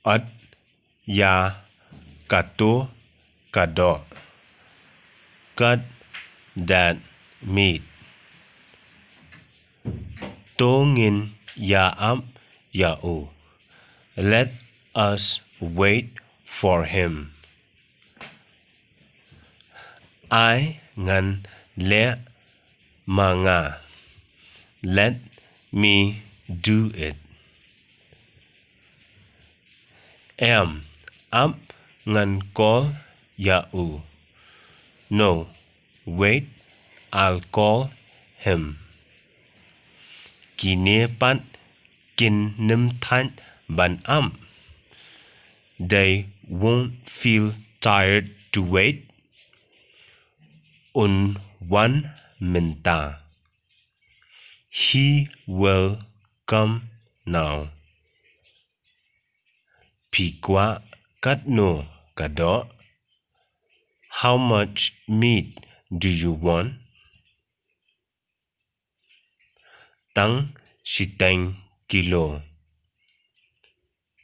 At ya kato kado. Cut that meat. Tongin ya am ya o. Let us wait for him. Ai ngan le manga. Let me do it. Em am ngan call ya u. No, wait, I'll call him. Kine pan kin nim than ban am. They won't feel tired to wait. Un one minta. He will come now. Pikwa katno kado. How much meat do you want? Tang siteng kilo.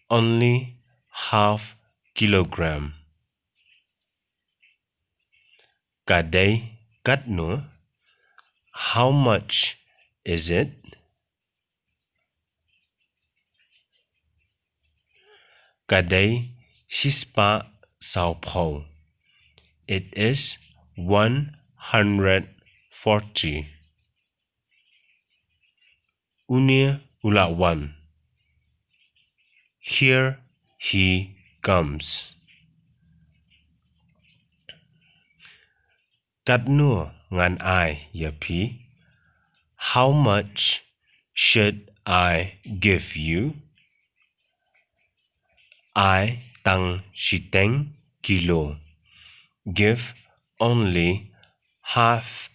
Only half kilogram. Kadai katno. How much is it? Kadai shispa saupo. It is 140. Unia ulawan. Here he comes. Katno ngan ai yapi. How much should I give you? I tang siteng kilo. Give only half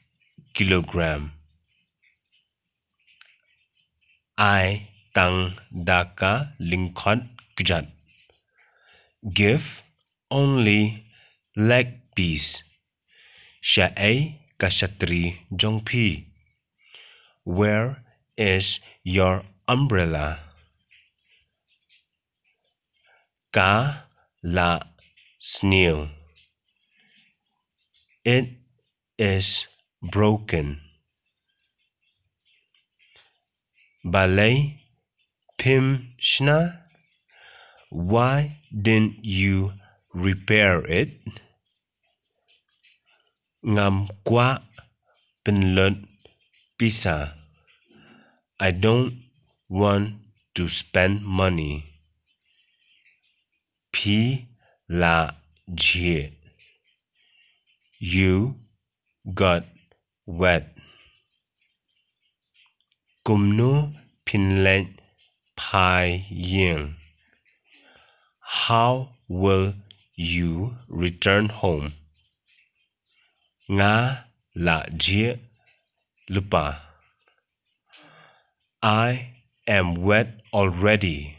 kilogram. I tang daka lingkot kjat. Give only leg piece. Sha'ai kashatri jongpi. Where is your umbrella? Ka la snail. It is broken. Balay pim shna. Why didn't you repair it? Ngam kwa pinlut pisa. I don't want to spend money. Pi la jie. You got wet. Kumno pinlet pai yin. How will you return home? Nga la jie lupa. I am wet already.